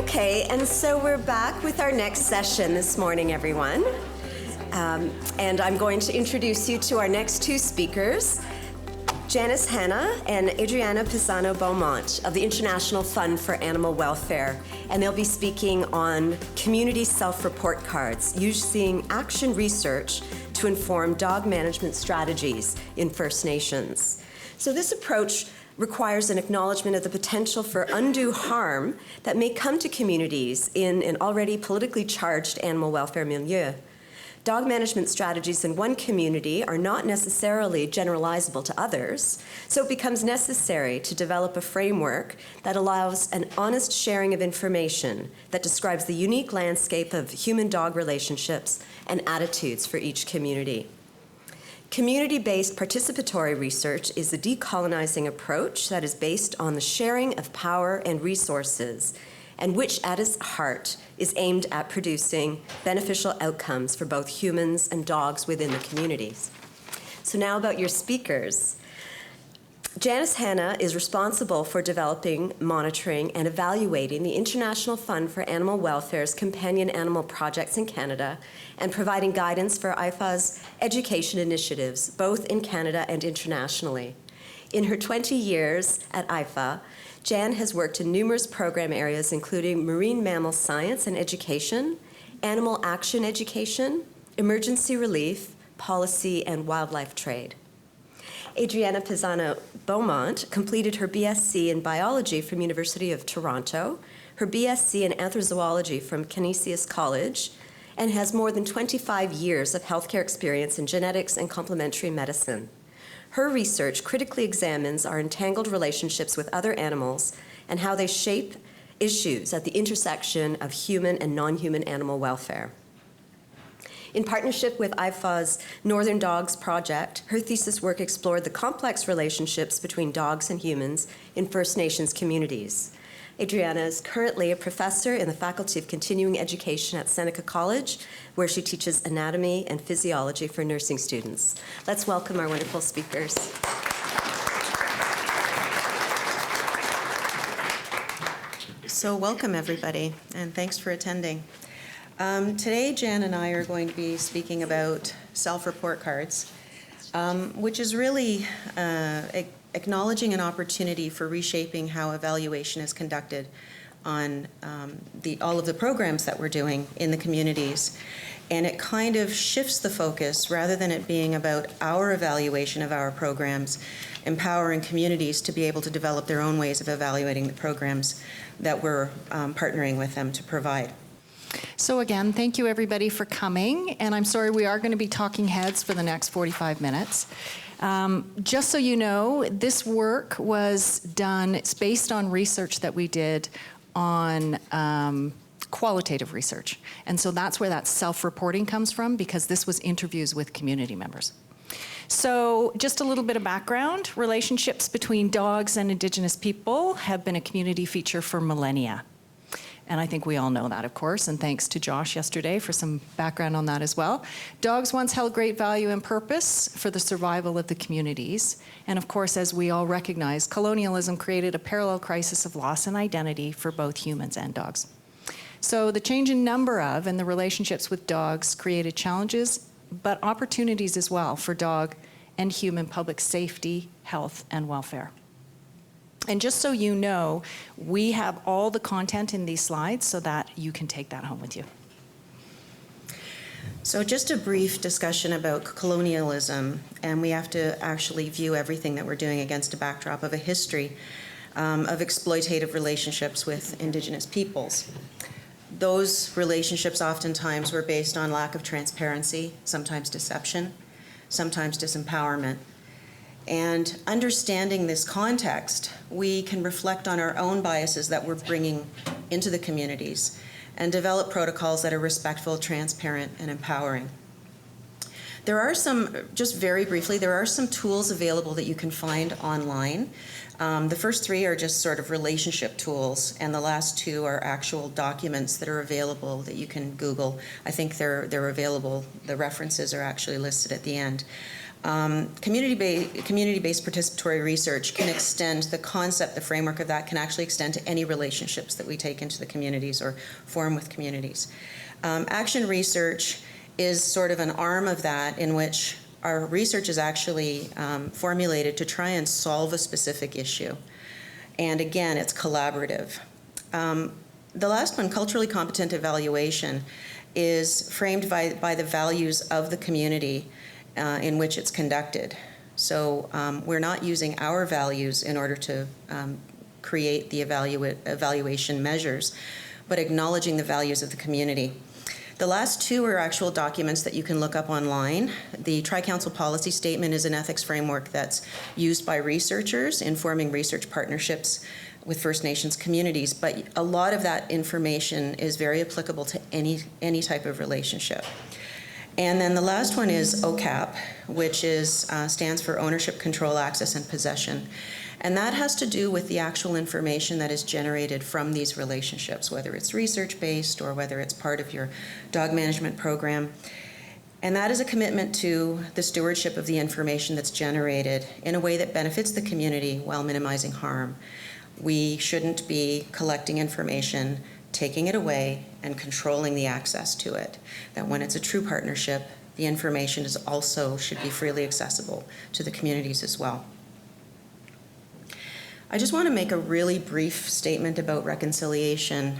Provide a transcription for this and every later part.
Okay, and so we're back with our next session this morning, everyone. And I'm going to introduce you to our next two speakers, Janice Hannah and Adriana Pisano Beaumont of the International Fund for Animal Welfare. And they'll be speaking on community self-report cards using action research to inform dog management strategies in First Nations. So this approach requires an acknowledgement of the potential for undue harm that may come to communities in an already politically charged animal welfare milieu. Dog management strategies in one community are not necessarily generalizable to others, so it becomes necessary to develop a framework that allows an honest sharing of information that describes the unique landscape of human-dog relationships and attitudes for each community. Community-based participatory research is a decolonizing approach that is based on the sharing of power and resources, and which at its heart is aimed at producing beneficial outcomes for both humans and dogs within the communities. So now about your speakers. Janice Hannah is responsible for developing, monitoring, and evaluating the International Fund for Animal Welfare's companion animal projects in Canada and providing guidance for IFAW's education initiatives, both in Canada and internationally. In her 20 years at IFAW, Jan has worked in numerous program areas including marine mammal science and education, animal action education, emergency relief, policy, and wildlife trade. Adriana Pisano Beaumont completed her BSc in biology from University of Toronto, her BSc in anthrozoology from Canisius College, and has more than 25 years of healthcare experience in genetics and complementary medicine. Her research critically examines our entangled relationships with other animals and how they shape issues at the intersection of human and non-human animal welfare. In partnership with IFAW's Northern Dogs Project, her thesis work explored the complex relationships between dogs and humans in First Nations communities. Adriana is currently a professor in the Faculty of Continuing Education at Seneca College, where she teaches anatomy and physiology for nursing students. Let's welcome our wonderful speakers. So welcome, everybody, and thanks for attending. Today, Jan and I are going to be speaking about self-report cards, which is really acknowledging an opportunity for reshaping how evaluation is conducted on all of the programs that we're doing in the communities. And it kind of shifts the focus, rather than it being about our evaluation of our programs, empowering communities to be able to develop their own ways of evaluating the programs that we're partnering with them to provide. So again, thank you everybody for coming, and I'm sorry we are going to be talking heads for the next 45 minutes. Just so you know, this work was done, it's based on research that we did on qualitative research, and so that's where that self-reporting comes from, because this was interviews with community members. So just a little bit of background. Relationships between dogs and Indigenous people have been a community feature for millennia. And I think we all know that, of course, and thanks to Josh yesterday for some background on that as well. Dogs once held great value and purpose for the survival of the communities. And of course, as we all recognize, colonialism created a parallel crisis of loss and identity for both humans and dogs. So the change in number of and the relationships with dogs created challenges, but opportunities as well for dog and human public safety, health, and welfare. And just so you know, we have all the content in these slides so that you can take that home with you. So just a brief discussion about colonialism, and we have to actually view everything that we're doing against a backdrop of a history of exploitative relationships with Indigenous peoples. Those relationships oftentimes were based on lack of transparency, sometimes deception, sometimes disempowerment. And understanding this context, we can reflect on our own biases that we're bringing into the communities and develop protocols that are respectful, transparent, and empowering. There are some, just very briefly, there are some tools available that you can find online. The first three are just sort of relationship tools, and the last two are actual documents that are available that you can Google. I think they're available. The references are actually listed at the end. Community-based participatory research can extend the concept, the framework of that can actually extend to any relationships that we take into the communities or form with communities. Action research is sort of an arm of that in which our research is actually formulated to try and solve a specific issue. And again, it's collaborative. The last one, culturally competent evaluation, is framed by the values of the community in which it's conducted. So we're not using our values in order to create the evaluation measures, but acknowledging the values of the community. The last two are actual documents that you can look up online. The Tri-Council Policy Statement is an ethics framework that's used by researchers in forming research partnerships with First Nations communities, but a lot of that information is very applicable to any type of relationship. And then the last one is OCAP, which stands for Ownership, Control, Access, and Possession. And that has to do with the actual information that is generated from these relationships, whether it's research-based or whether it's part of your dog management program. And that is a commitment to the stewardship of the information that's generated in a way that benefits the community while minimizing harm. We shouldn't be collecting information, taking it away, and controlling the access to it. That when it's a true partnership, the information should be freely accessible to the communities as well. I just want to make a really brief statement about reconciliation.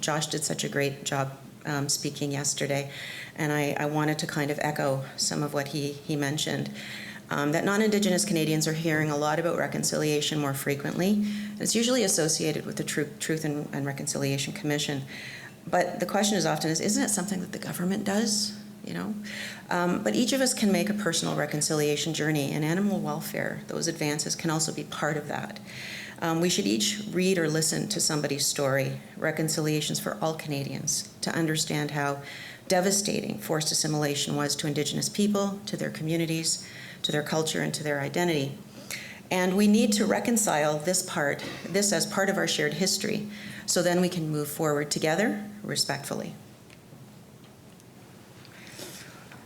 Josh did such a great job speaking yesterday, and I wanted to kind of echo some of what he mentioned. That non-Indigenous Canadians are hearing a lot about reconciliation more frequently. It's usually associated with the Truth and Reconciliation Commission. But the question is often, isn't it something that the government does? You know? But each of us can make a personal reconciliation journey, and animal welfare, those advances can also be part of that. We should each read or listen to somebody's story, Reconciliations for All Canadians, to understand how devastating forced assimilation was to Indigenous people, to their communities, to their culture, and to their identity. And we need to reconcile this as part of our shared history, so then we can move forward together respectfully.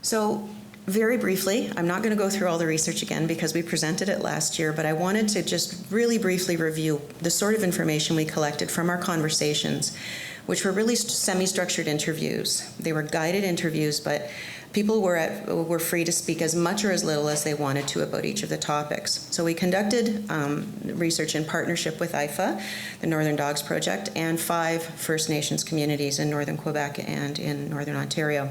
So very briefly, I'm not going to go through all the research again because we presented it last year, but I wanted to just really briefly review the sort of information we collected from our conversations, which were really semi-structured interviews. They were guided interviews, but people were free to speak as much or as little as they wanted to about each of the topics. So we conducted research in partnership with IFAW, the Northern Dogs Project, and 5 First Nations communities in northern Quebec and in northern Ontario.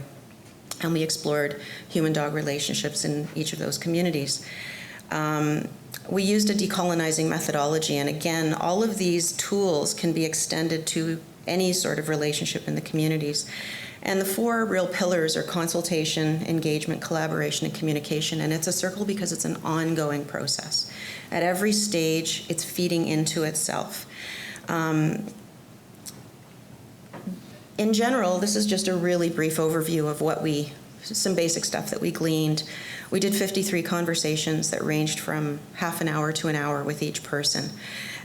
And we explored human-dog relationships in each of those communities. We used a decolonizing methodology, and again, all of these tools can be extended to any sort of relationship in the communities. And the 4 real pillars are consultation, engagement, collaboration, and communication, and it's a circle because it's an ongoing process. At every stage, it's feeding into itself. In general, this is just a really brief overview of some basic stuff that we gleaned. We did 53 conversations that ranged from half an hour to an hour with each person.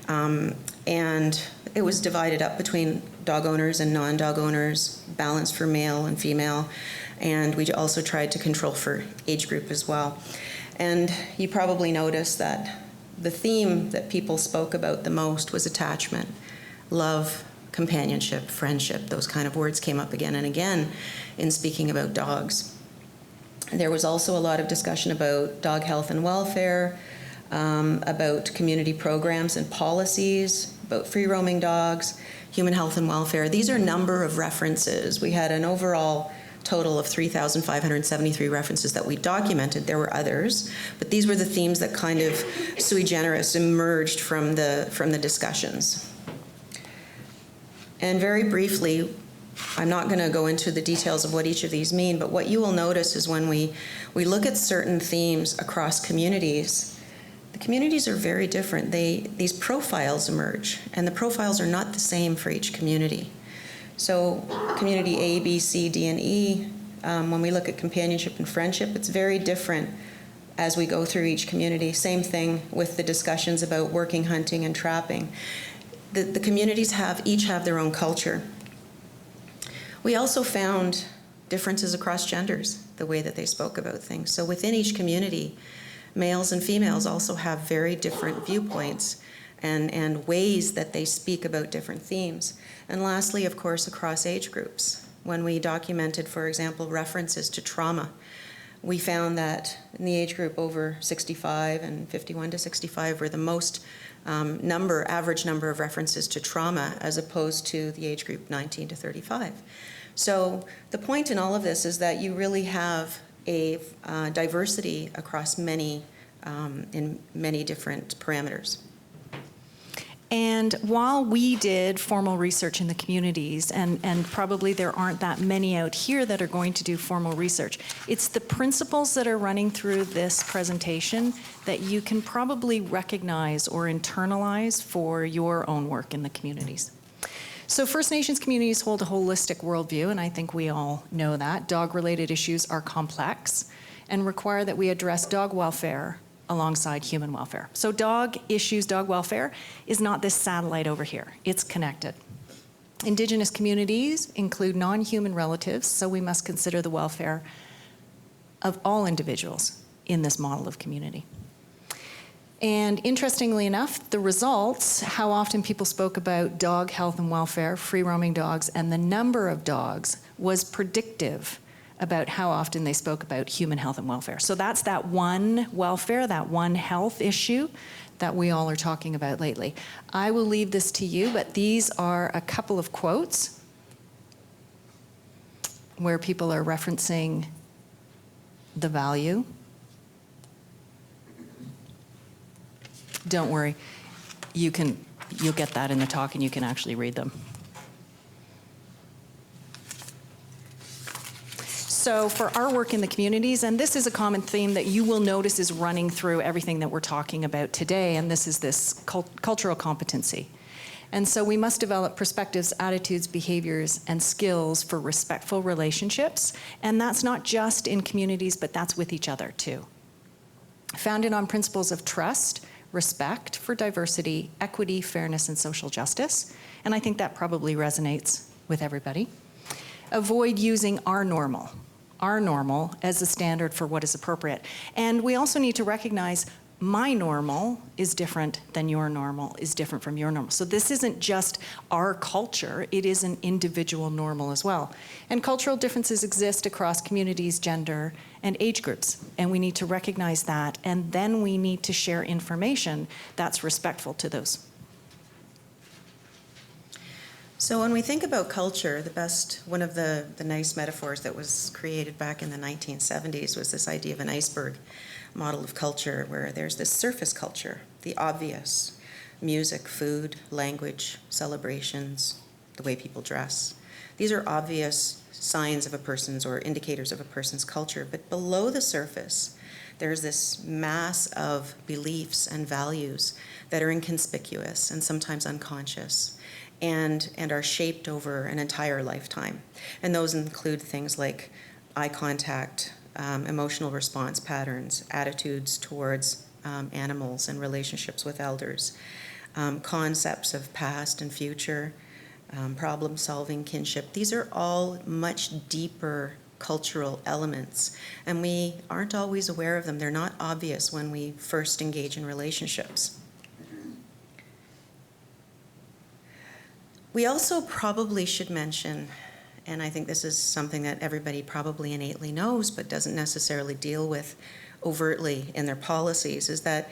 And it was divided up between dog owners and non-dog owners, balanced for male and female, and we also tried to control for age group as well. And you probably noticed that the theme that people spoke about the most was attachment, love, companionship, friendship. Those kind of words came up again and again in speaking about dogs. There was also a lot of discussion about dog health and welfare, about community programs and policies, about free-roaming dogs, human health and welfare. These are a number of references. We had an overall total of 3,573 references that we documented. There were others, but these were the themes that kind of sui generis emerged from the discussions. And very briefly, I'm not going to go into the details of what each of these mean, but what you will notice is when we look at certain themes across communities, the communities are very different. These profiles emerge, and the profiles are not the same for each community. So community A, B, C, D, and E, when we look at companionship and friendship, it's very different as we go through each community. Same thing with the discussions about working, hunting, and trapping. The communities each have their own culture. We also found differences across genders, the way that they spoke about things. So within each community, males and females also have very different viewpoints and ways that they speak about different themes. And lastly, of course, across age groups. When we documented, for example, references to trauma, we found that in the age group over 65 and 51 to 65 were the most average number of references to trauma as opposed to the age group 19 to 35. So the point in all of this is that you really have a diversity across in many different parameters. And while we did formal research in the communities, and probably there aren't that many out here that are going to do formal research, it's the principles that are running through this presentation that you can probably recognize or internalize for your own work in the communities. So First Nations communities hold a holistic worldview, and I think we all know that. Dog-related issues are complex and require that we address dog welfare alongside human welfare. So dog issues, dog welfare, is not this satellite over here. It's connected. Indigenous communities include non-human relatives, so we must consider the welfare of all individuals in this model of community. And interestingly enough, the results, how often people spoke about dog health and welfare, free-roaming dogs, and the number of dogs was predictive about how often they spoke about human health and welfare. So that's that one welfare, that one health issue that we all are talking about lately. I will leave this to you, but these are a couple of quotes where people are referencing the value. Don't worry, you'll get that in the talk and you can actually read them. So for our work in the communities, and this is a common theme that you will notice is running through everything that we're talking about today, and this is this cultural competency. And so we must develop perspectives, attitudes, behaviors, and skills for respectful relationships, and that's not just in communities, but that's with each other too. Founded on principles of trust, respect for diversity, equity, fairness, and social justice, and I think that probably resonates with everybody. Avoid using our normal as a standard for what is appropriate. And we also need to recognize my normal is different than your normal, is different from your normal. So this isn't just our culture, it is an individual normal as well. And cultural differences exist across communities, gender, and age groups. And we need to recognize that, and then we need to share information that's respectful to those. So when we think about culture, one of the nice metaphors that was created back in the 1970s was this idea of an iceberg model of culture, where there's this surface culture, the obvious, music, food, language, celebrations, the way people dress. These are obvious signs of a person's or indicators of a person's culture, but below the surface, there's this mass of beliefs and values that are inconspicuous and sometimes unconscious, and are shaped over an entire lifetime. And those include things like eye contact, emotional response patterns, attitudes towards animals and relationships with elders, concepts of past and future, problem solving, kinship. These are all much deeper cultural elements, and we aren't always aware of them. They're not obvious when we first engage in relationships. We also probably should mention, and I think this is something that everybody probably innately knows but doesn't necessarily deal with overtly in their policies, is that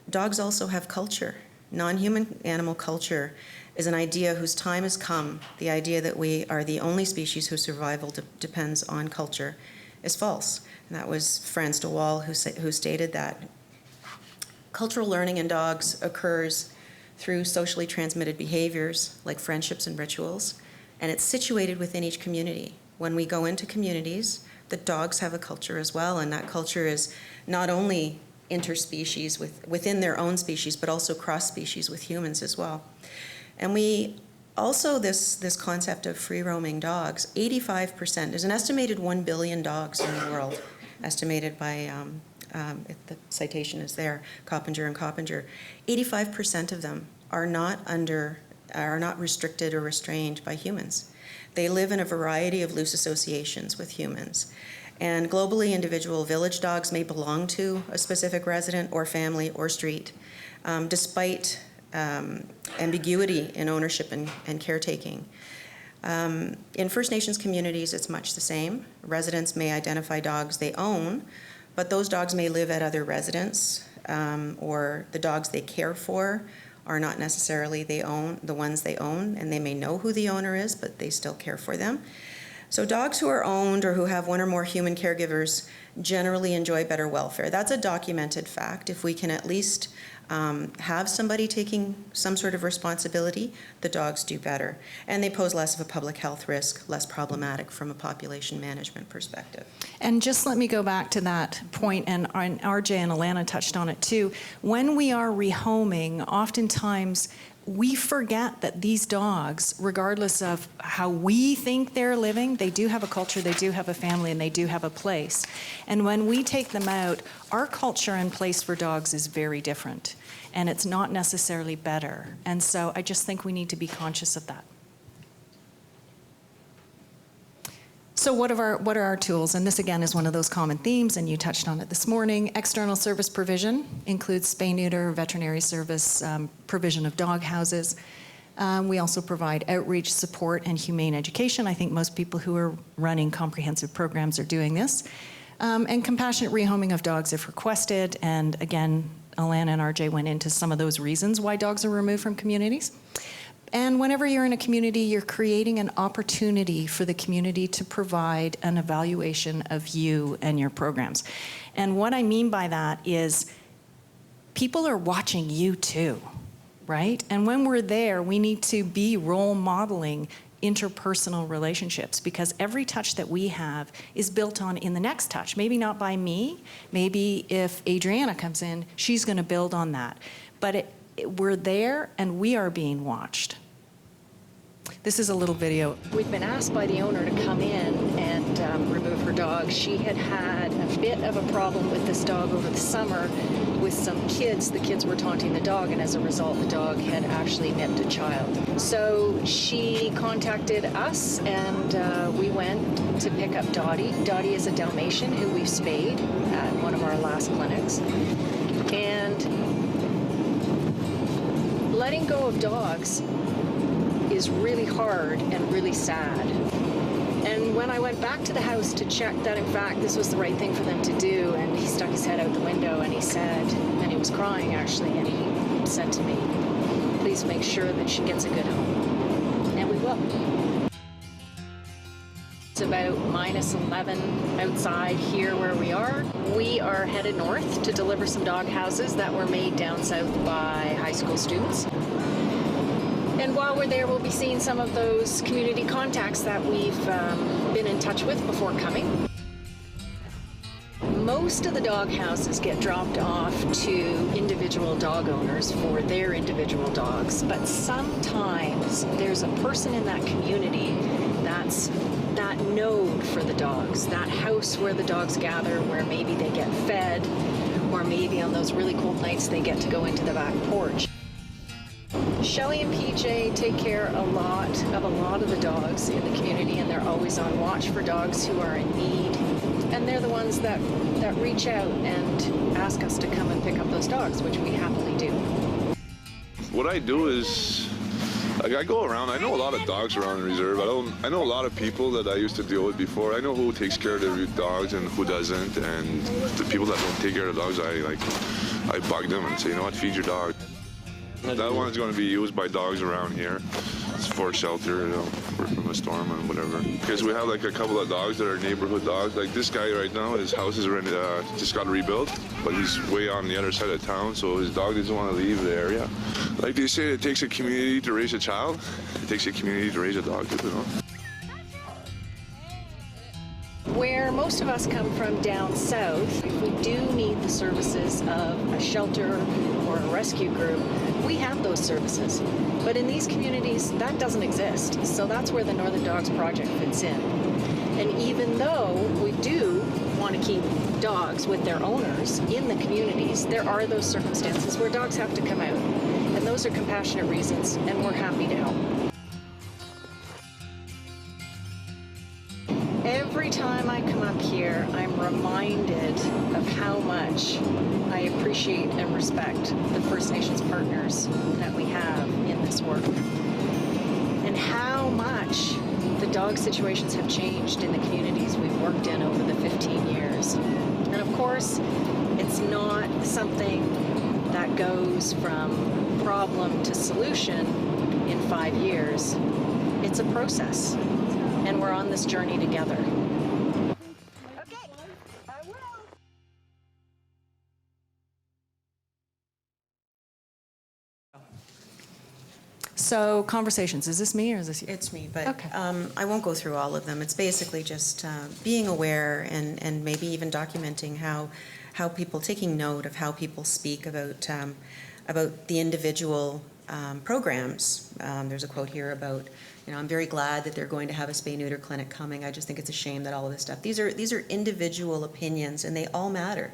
dogs also have culture. Non-human animal culture is an idea whose time has come. The idea that we are the only species whose survival depends on culture is false. And that was Frans de Waal who stated that. Cultural learning in dogs occurs through socially transmitted behaviors like friendships and rituals, and it's situated within each community. When we go into communities, the dogs have a culture as well, and that culture is not only interspecies within their own species, but also cross-species with humans as well. And we also, this concept of free-roaming dogs, 85%, there's an estimated 1 billion dogs in the world, estimated by, if the citation is there, Coppinger and Coppinger. 85% of them are not restricted or restrained by humans. They live in a variety of loose associations with humans. And globally, individual village dogs may belong to a specific resident or family or street, despite ambiguity in ownership and caretaking. In First Nations communities, it's much the same. Residents may identify dogs they own, but those dogs may live at other residents, or the dogs they care for are not necessarily the ones they own, and they may know who the owner is, but they still care for them. So dogs who are owned or who have one or more human caregivers generally enjoy better welfare. That's a documented fact. If we can at least have somebody taking some sort of responsibility, the dogs do better. And they pose less of a public health risk, less problematic from a population management perspective. And just let me go back to that point, and RJ and Alana touched on it too. When we are rehoming, oftentimes we forget that these dogs, regardless of how we think they're living, they do have a culture, they do have a family, and they do have a place. And when we take them out, our culture and place for dogs is very different, and it's not necessarily better. And so I just think we need to be conscious of that. So what are our tools? And this again is one of those common themes, and you touched on it this morning. External service provision includes spay, neuter, veterinary service, provision of dog houses. We also provide outreach, support, and humane education. I think most people who are running comprehensive programs are doing this. And compassionate rehoming of dogs if requested. And again, Alana and RJ went into some of those reasons why dogs are removed from communities. And whenever you're in a community, you're creating an opportunity for the community to provide an evaluation of you and your programs. And what I mean by that is people are watching you too, right? And when we're there, we need to be role modeling interpersonal relationships, because every touch that we have is built on in the next touch. Maybe not by me, maybe if Adriana comes in, she's going to build on that. But we're there and we are being watched. This is a little video. We've been asked by the owner to come in and remove her dog. She had had a bit of a problem with this dog over the summer with some kids. The kids were taunting the dog, and as a result, the dog had actually nipped a child. So she contacted us, and we went to pick up Dottie. Dottie is a Dalmatian who we've spayed at one of our last clinics. And letting go of dogs is really hard and really sad. And when I went back to the house to check that in fact this was the right thing for them to do, and he stuck his head out the window and he said, and he was crying actually, and he said to me, please make sure that she gets a good home. And we will. It's about -11 outside here where we are. We are headed north to deliver some dog houses that were made down south by high school students. And while we're there, we'll be seeing some of those community contacts that we've been in touch with before coming. Most of the dog houses get dropped off to individual dog owners for their individual dogs, but sometimes there's a person in that community that's that node for the dogs, that house where the dogs gather, where maybe they get fed, or maybe on those really cold nights they get to go into the back porch. Shelley and PJ take care a lot of the dogs in the community, and they're always on watch for dogs who are in need. And they're the ones that reach out and ask us to come and pick up those dogs, which we happily do. What I do is, like, I go around, I know a lot of dogs around the reserve. I know a lot of people that I used to deal with before. I know who takes care of their dogs and who doesn't, and the people that don't take care of the dogs, I bug them and say, you know what, feed your dog. That one's going to be used by dogs around here. It's for shelter, you know, from a storm and whatever. Because we have like a couple of dogs that are neighborhood dogs. Like this guy right now, his house is just got rebuilt, but he's way on the other side of town, so his dog doesn't want to leave the area. Like they say, it takes a community to raise a child. It takes a community to raise a dog, you know. Where most of us come from down south, if we do need the services of a shelter or a rescue group, we have those services. But in these communities, that doesn't exist. So that's where the Northern Dogs Project fits in. And even though we do want to keep dogs with their owners in the communities, there are those circumstances where dogs have to come out. And those are compassionate reasons, and we're happy to help. appreciate and respect the First Nations partners that we have in this work, and how much the dog situations have changed in the communities we've worked in over the 15 years. And of course, it's not something that goes from problem to solution in 5 years. It's a process, and we're on this journey together. Okay, I will. So conversations, is this me or is this you? It's me, but Okay. I won't go through all of them. It's basically just being aware and maybe even documenting how people, taking note of how people speak about the individual programs. There's a quote here about, I'm very glad that they're going to have a spay-neuter clinic coming. I just think it's a shame that all of this stuff. These are individual opinions, and they all matter.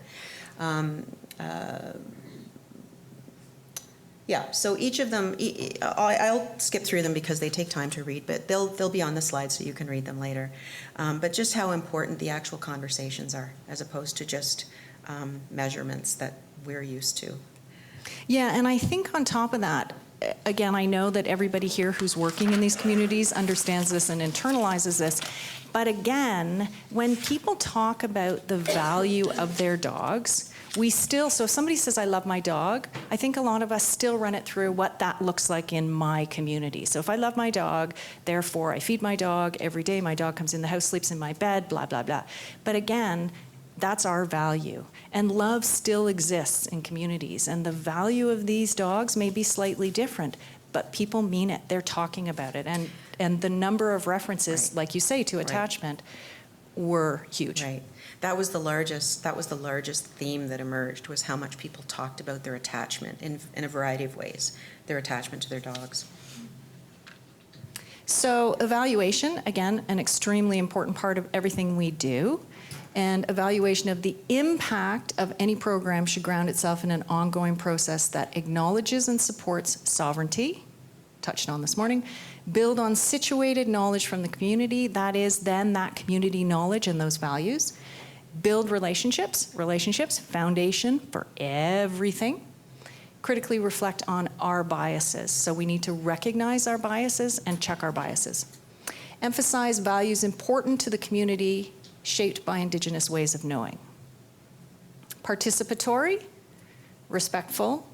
Yeah, so each of them, I'll skip through them because they take time to read, but they'll be on the slide so you can read them later. But just how important the actual conversations are, as opposed to just measurements that we're used to. Yeah, and I think on top of that, again, I know that everybody here who's working in these communities understands this and internalizes this. But again, when people talk about the value of their dogs, we still, so if somebody says, I love my dog, I think a lot of us still run it through what that looks like in my community. So if I love my dog, therefore I feed my dog every day, my dog comes in the house, sleeps in my bed, blah, blah, blah. But again, that's our value. And love still exists in communities. And the value of these dogs may be slightly different, but people mean it. They're talking about it. And the number of references, Right. like you say, to attachment were huge. Right. That was the largest theme that emerged, was how much people talked about their attachment in a variety of ways, their attachment to their dogs. So evaluation, again, an extremely important part of everything we do. And evaluation of the impact of any program should ground itself in an ongoing process that acknowledges and supports sovereignty, touched on this morning, build on situated knowledge from the community, that is then that community knowledge and those values, build relationships, foundation for everything, critically reflect on our biases. So we need to recognize our biases and check our biases. Emphasize values important to the community shaped by Indigenous ways of knowing. Participatory, respectful,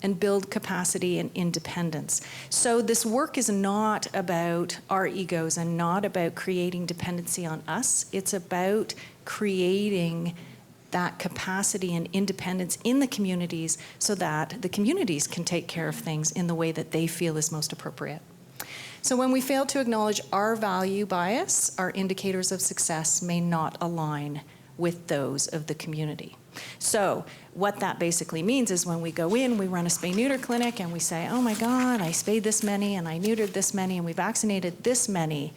and build capacity and independence. So this work is not about our egos and not about creating dependency on us. It's about creating that capacity and independence in the communities so that the communities can take care of things in the way that they feel is most appropriate. So when we fail to acknowledge our value bias, our indicators of success may not align with those of the community. So what that basically means is when we go in, we run a spay-neuter clinic and we say, oh my God, I spayed this many and I neutered this many and we vaccinated this many.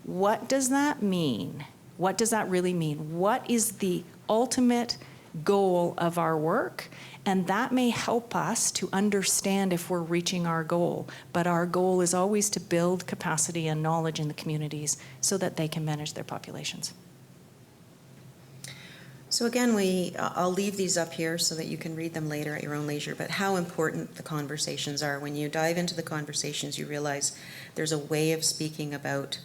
What does that mean? What does that really mean? What is the ultimate goal of our work? And that may help us to understand if we're reaching our goal. But our goal is always to build capacity and knowledge in the communities so that they can manage their populations. So again, I'll leave these up here so that you can read them later at your own leisure, but how important the conversations are. When you dive into the conversations, you realize there's a way of speaking about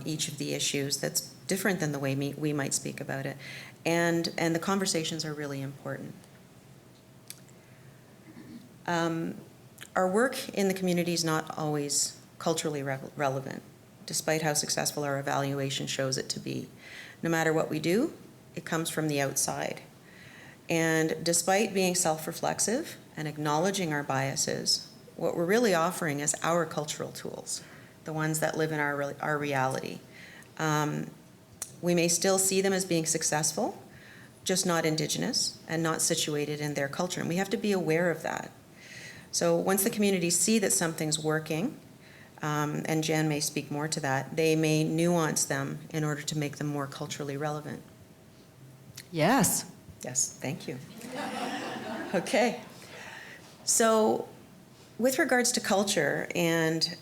each of the issues that's different than the way we might speak about it. And the conversations are really important. Our work in the community is not always culturally relevant, despite how successful our evaluation shows it to be. No matter what we do, it comes from the outside. And despite being self-reflexive and acknowledging our biases, what we're really offering is our cultural tools, the ones that live in our reality. We may still see them as being successful, just not Indigenous and not situated in their culture. And we have to be aware of that. So once the communities see that something's working, and Jan may speak more to that, they may nuance them in order to make them more culturally relevant. Yes. Yes, thank you. Okay. So with regards to culture, and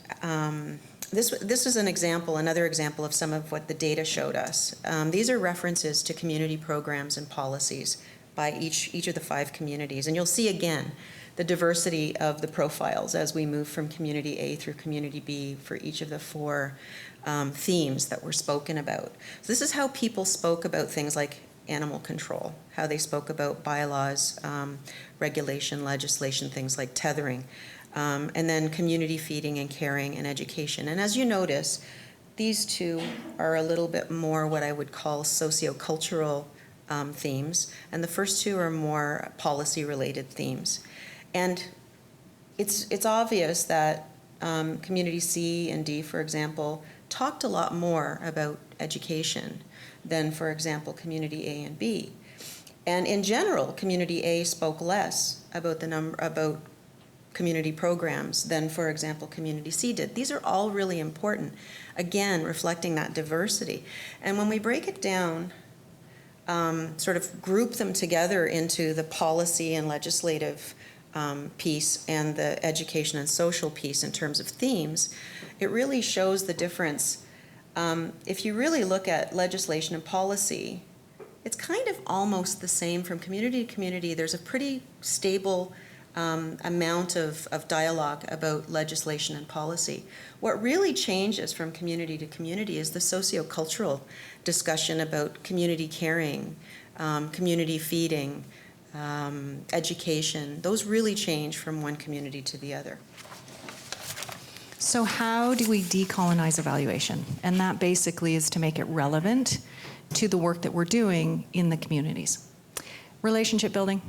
this is an example, another example of some of what the data showed us. These are references to community programs and policies by each of the 5 communities. And you'll see again the diversity of the profiles as we move from community A through community B for each of the 4 themes that were spoken about. So this is how people spoke about things like animal control, how they spoke about bylaws, regulation, legislation, things like tethering, and then community feeding and caring and education. And as you notice, these 2 are a little bit more what I would call sociocultural themes, and the first 2 are more policy-related themes. And it's obvious that community C and D, for example, talked a lot more about education than, for example, community A and B. And in general, community A spoke less about about community programs than, for example, community C did. These are all really important, again, reflecting that diversity. And when we break it down, sort of group them together into the policy and legislative piece and the education and social piece in terms of themes, it really shows the difference. If you really look at legislation and policy, it's kind of almost the same from community to community. There's a pretty stable amount of dialogue about legislation and policy. What really changes from community to community is the sociocultural discussion about community caring, community feeding, education. Those really change from one community to the other. So how do we decolonize evaluation? And that basically is to make it relevant to the work that we're doing in the communities. Relationship building.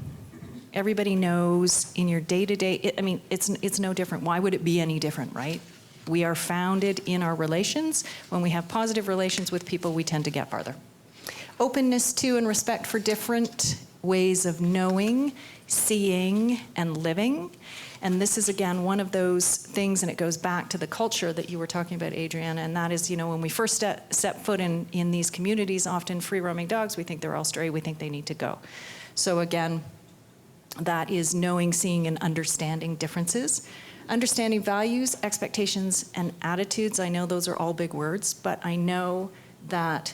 Everybody knows in your day-to-day, it's no different. Why would it be any different, right? We are founded in our relations. When we have positive relations with people, we tend to get farther. Openness to and respect for different ways of knowing, seeing, and living. And this is, again, one of those things, and it goes back to the culture that you were talking about, Adriana, and that is, when we first set foot in these communities, often free-roaming dogs, we think they're all stray, we think they need to go. So again, that is knowing, seeing, and understanding differences. Understanding values, expectations, and attitudes. I know those are all big words, but I know that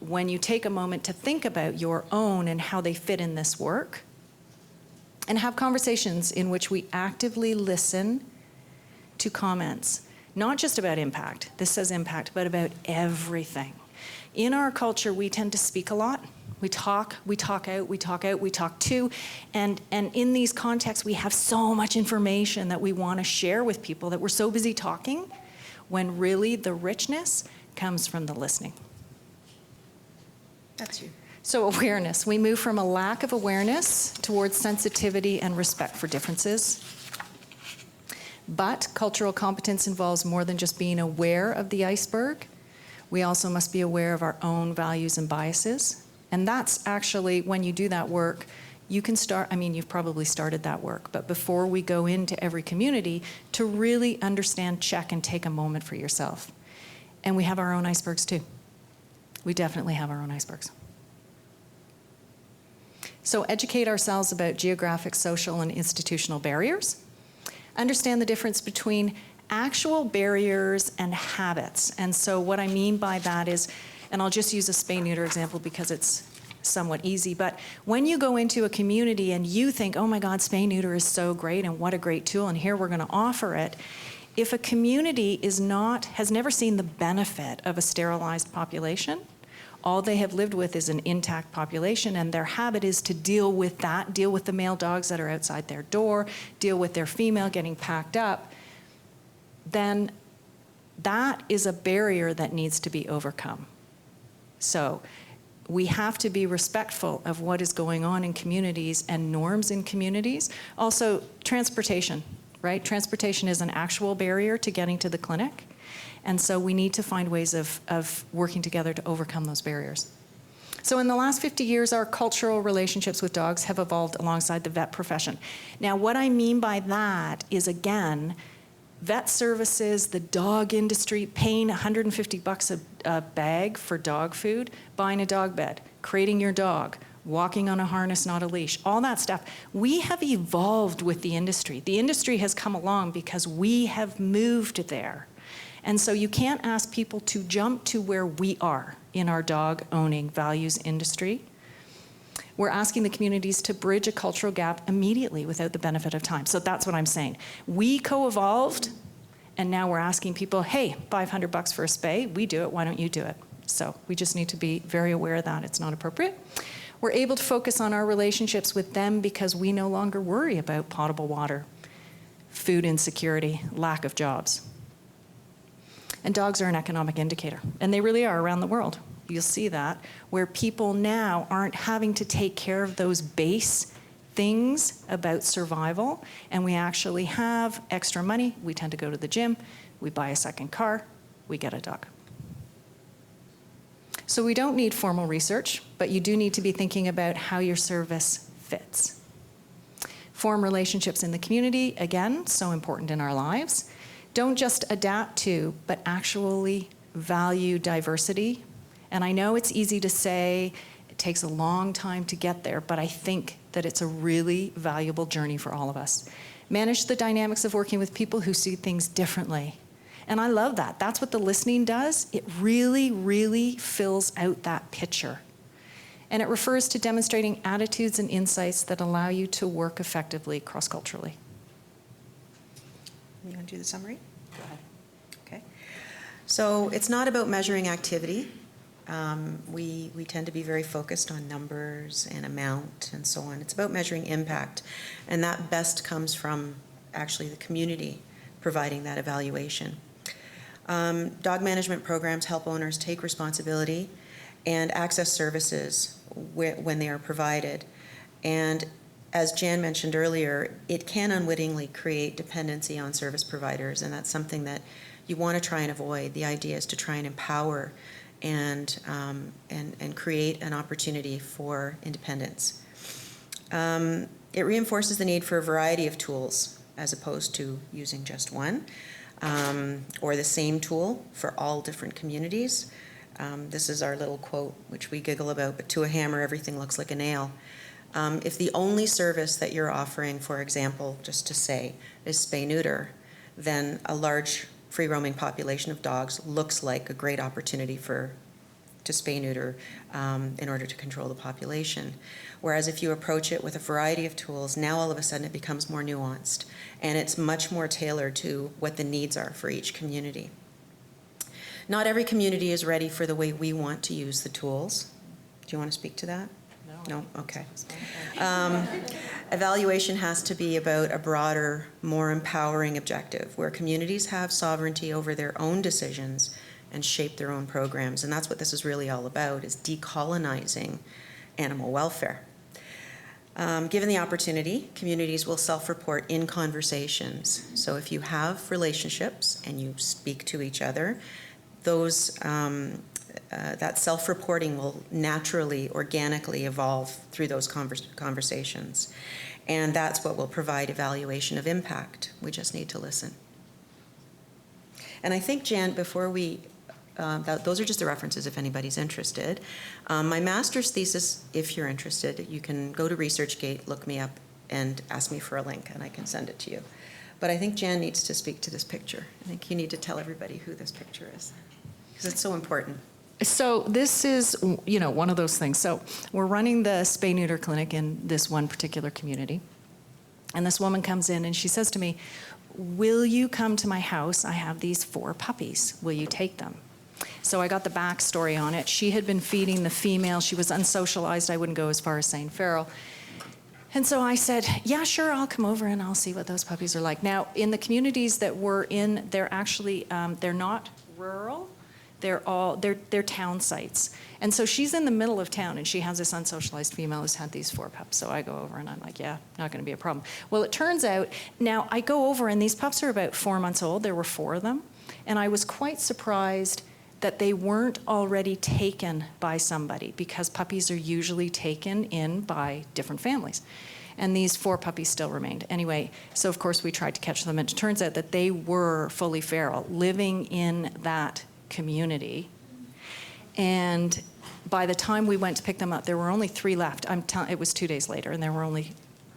when you take a moment to think about your own and how they fit in this work, and have conversations in which we actively listen to comments, not just about impact, this says impact, but about everything. In our culture, we tend to speak a lot. We talk out, we talk to, and in these contexts, we have so much information that we want to share with people that we're so busy talking, when really the richness comes from the listening. That's you. So awareness. We move from a lack of awareness towards sensitivity and respect for differences. But cultural competence involves more than just being aware of the iceberg. We also must be aware of our own values and biases. And that's actually, when you do that work, you can start, you've probably started that work, but before we go into every community, to really understand, check, and take a moment for yourself. And we have our own icebergs too. We definitely have our own icebergs. So educate ourselves about geographic, social, and institutional barriers. Understand the difference between actual barriers and habits. And so what I mean by that is, and I'll just use a spay-neuter example because it's somewhat easy, but when you go into a community and you think, oh my God, spay-neuter is so great and what a great tool, and here we're going to offer it, if a community has never seen the benefit of a sterilized population, all they have lived with is an intact population, and their habit is to deal with that, deal with the male dogs that are outside their door, deal with their female getting packed up, then that is a barrier that needs to be overcome. So we have to be respectful of what is going on in communities and norms in communities. Also, transportation, right? Transportation is an actual barrier to getting to the clinic. And so we need to find ways of working together to overcome those barriers. So in the last 50 years, our cultural relationships with dogs have evolved alongside the vet profession. Now, what I mean by that is, again, vet services, the dog industry, paying $150 a bag for dog food, buying a dog bed, crating your dog, walking on a harness, not a leash, all that stuff. We have evolved with the industry. The industry has come along because we have moved there. And so you can't ask people to jump to where we are in our dog owning values industry. We're asking the communities to bridge a cultural gap immediately without the benefit of time. So that's what I'm saying. We co-evolved, and now we're asking people, hey, $500 for a spay, we do it, why don't you do it? So we just need to be very aware of that. It's not appropriate. We're able to focus on our relationships with them because we no longer worry about potable water, food insecurity, lack of jobs. And dogs are an economic indicator, and they really are around the world. You'll see that, where people now aren't having to take care of those base things about survival, and we actually have extra money. We tend to go to the gym, we buy a second car, we get a dog. So we don't need formal research, but you do need to be thinking about how your service fits. Form relationships in the community, again, so important in our lives. Don't just adapt to, but actually value diversity. And I know it's easy to say, it takes a long time to get there, but I think that it's a really valuable journey for all of us. Manage the dynamics of working with people who see things differently. And I love that. That's what the listening does. It really, really fills out that picture. And it refers to demonstrating attitudes and insights that allow you to work effectively cross-culturally. You want to do the summary? Go ahead. Okay. So it's not about measuring activity. We tend to be very focused on numbers and amount and so on. It's about measuring impact. And that best comes from actually the community providing that evaluation. Dog management programs help owners take responsibility and access services when they are provided. And as Jan mentioned earlier, it can unwittingly create dependency on service providers, and that's something that you want to try and avoid. The idea is to try and empower and create an opportunity for independence. It reinforces the need for a variety of tools as opposed to using just one, or the same tool for all different communities. This is our little quote, which we giggle about, but to a hammer, everything looks like a nail. If the only service that you're offering, for example, just to say, is spay-neuter, then a large free-roaming population of dogs looks like a great opportunity to spay-neuter in order to control the population. Whereas if you approach it with a variety of tools, now all of a sudden it becomes more nuanced, and it's much more tailored to what the needs are for each community. Not every community is ready for the way we want to use the tools. Do you want to speak to that? No? Okay. Evaluation has to be about a broader, more empowering objective where communities have sovereignty over their own decisions and shape their own programs. And that's what this is really all about, is decolonizing animal welfare. Given the opportunity, communities will self-report in conversations. So if you have relationships and you speak to each other, that self-reporting will naturally, organically evolve through those conversations. And that's what will provide evaluation of impact. We just need to listen. And I think, Jan, before we, those are just the references if anybody's interested. My master's thesis, if you're interested, you can go to ResearchGate, look me up, and ask me for a link, and I can send it to you. But I think Jan needs to speak to this picture. I think you need to tell everybody who this picture is, because it's so important. So this is, one of those things. So we're running the spay-neuter clinic in this one particular community. And this woman comes in and she says to me, will you come to my house? I have these 4 puppies. Will you take them? So I got the backstory on it. She had been feeding the female. She was unsocialized. I wouldn't go as far as saying feral. And so I said, yeah, sure, I'll come over and I'll see what those puppies are like. Now, in the communities that we're in, they're actually, they're not rural. They're town sites. And so she's in the middle of town and she has this unsocialized female who's had these 4 pups. So I go over and I'm like, yeah, not gonna be a problem. Well, it turns out, now I go over and these pups are about 4 months old. There were 4 of them. And I was quite surprised that they weren't already taken by somebody, because puppies are usually taken in by different families. And these 4 puppies still remained. Anyway, so of course we tried to catch them, and it turns out that they were fully feral, living in that community. And by the time we went to pick them up, there were only 3 left. It was 2 days later, and there were only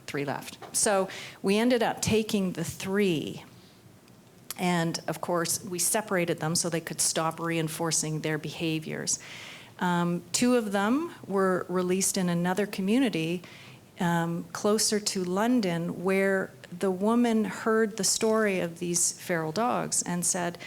3 left. So we ended up taking the 3, and of course we separated them so they could stop reinforcing their behaviors. Two of them were released in another community closer to London, where the woman heard the story of these feral dogs and said,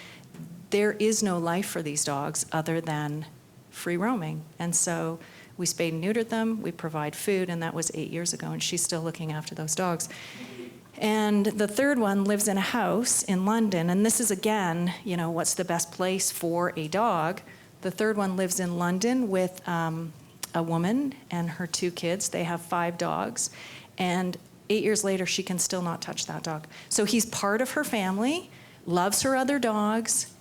there is no life for these dogs other than free roaming. And so we spayed and neutered them, we provide food, and that was 8 years ago, and she's still looking after those dogs. And the third one lives in a house in London, and this is, again, you know, what's the best place for a dog? The third one lives in London with a woman and her 2 kids. They have 5 dogs, and 8 years later, she can still not touch that dog. So he's part of her family, loves her other dogs,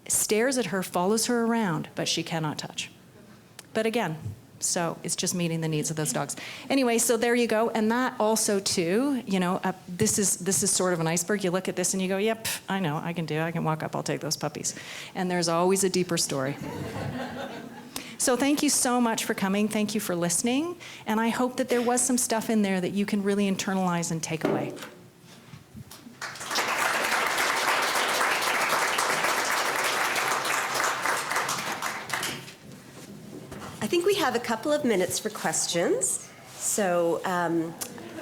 stares at her, follows her around, but she cannot touch. But again, so it's just meeting the needs of those dogs. Anyway, so there you go. And that also too, you know, this is sort of an iceberg. You look at this and you go, yep, I know, I can walk up, I'll take those puppies. And there's always a deeper story. So thank you so much for coming. Thank you for listening. And I hope that there was some stuff in there that you can really internalize and take away. I think we have a couple of minutes for questions. So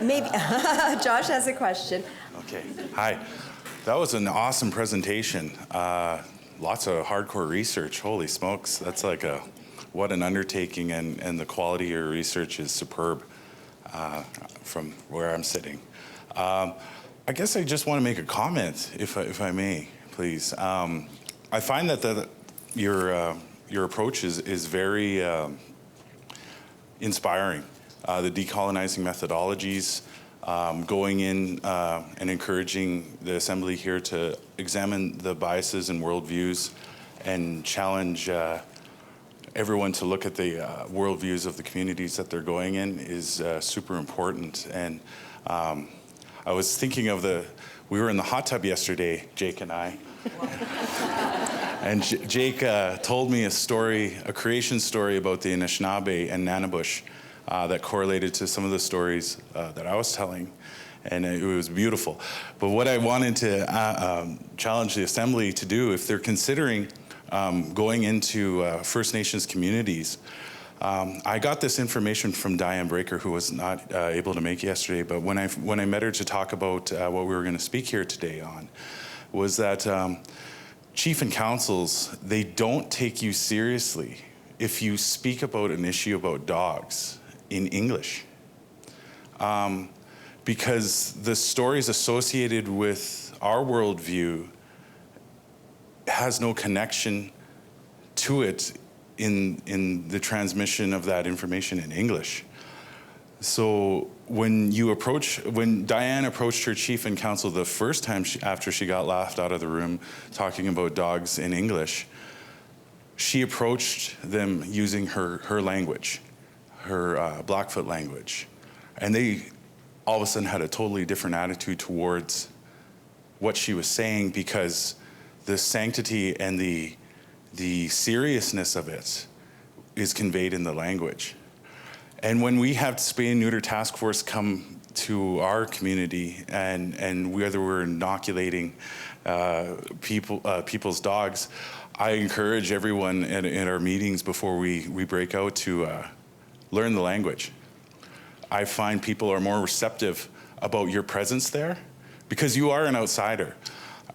maybe Josh has a question. Okay. Hi. That was an awesome presentation. Lots of hardcore research. Holy smokes. That's like what an undertaking, and the quality of your research is superb from where I'm sitting. I guess I just want to make a comment, if I may, please. I find that your approach is very inspiring. The decolonizing methodologies, going in and encouraging the Assembly here to examine the biases and worldviews and challenge everyone to look at the worldviews of the communities that they're going in is super important. And I was thinking of we were in the hot tub yesterday, Jake and I. And Jake told me a creation story about the Anishinaabe and Nanabush that correlated to some of the stories that I was telling, and it was beautiful. But what I wanted to challenge the Assembly to do, if they're considering going into First Nations communities, I got this information from Diane Breaker, who was not able to make it yesterday, but when I met her to talk about what we were going to speak here today on, was that chief and councils, they don't take you seriously if you speak about an issue about dogs in English. Because the stories associated with our worldview has no connection to it in the transmission of that information in English. So when Diane approached her chief and council the first time after she got laughed out of the room talking about dogs in English, she approached them using her language, her Blackfoot language. And they all of a sudden had a totally different attitude towards what she was saying, because the sanctity and the seriousness of it is conveyed in the language. And when we have Spay and Neuter Task Force come to our community, and whether we're inoculating people's dogs, I encourage everyone in our meetings before we break out to learn the language. I find people are more receptive about your presence there because you are an outsider.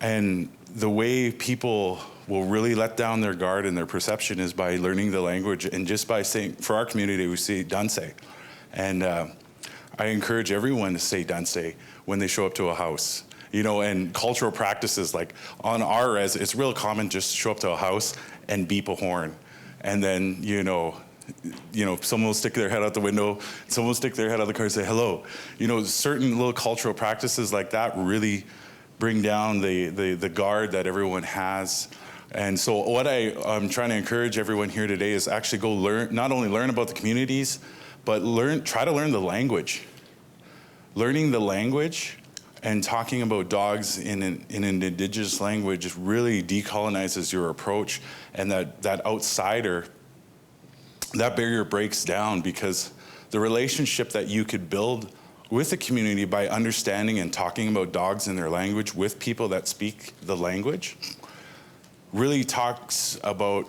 And the way people will really let down their guard and their perception is by learning the language, and just by saying, for our community, we say danse. And I encourage everyone to say danse when they show up to a house. You know, and cultural practices, like on our res, it's real common just to show up to a house and beep a horn. And then, you know, someone will stick their head out the window, someone will stick their head out of the car and say hello. You know, certain little cultural practices like that really bring down the guard that everyone has. And so what I'm trying to encourage everyone here today is actually go learn, not only learn about the communities, but try to learn the language. Learning the language and talking about dogs in an Indigenous language really decolonizes your approach, and that outsider, that barrier breaks down, because the relationship that you could build with the community by understanding and talking about dogs in their language with people that speak the language really talks about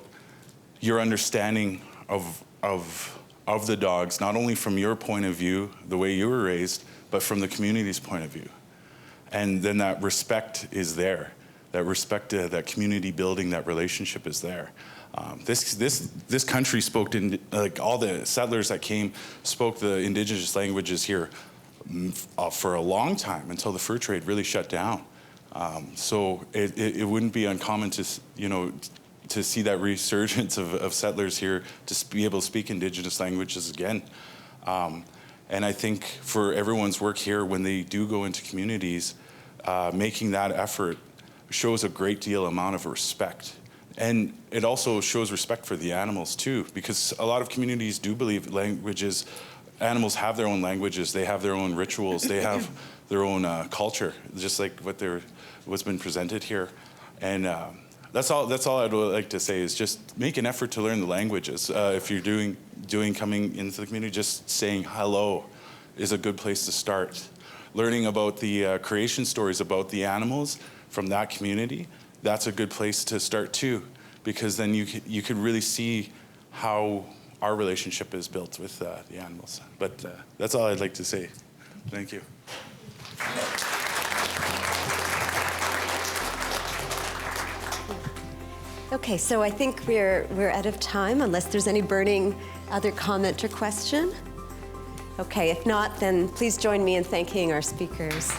your understanding of the dogs, not only from your point of view, the way you were raised, but from the community's point of view. And then that respect is there. That respect, that community building, that relationship is there. This country spoke like all the settlers that came spoke the indigenous languages here for a long time until the fur trade really shut down. So it wouldn't be uncommon to see that resurgence of settlers here to be able to speak indigenous languages again. And I think for everyone's work here, when they do go into communities, making that effort shows a great deal amount of respect. And it also shows respect for the animals too, because a lot of communities do believe animals have their own languages, they have their own rituals, they have their own culture, just like what's been presented here. And that's all I'd like to say is just make an effort to learn the languages. If you're coming into the community, just saying hello is a good place to start. Learning about the creation stories about the animals from that community, that's a good place to start too, because then you could really see how our relationship is built with the animals. But that's all I'd like to say. Thank you. Okay, so I think we're out of time unless there's any burning other comment or question. Okay, if not, then please join me in thanking our speakers.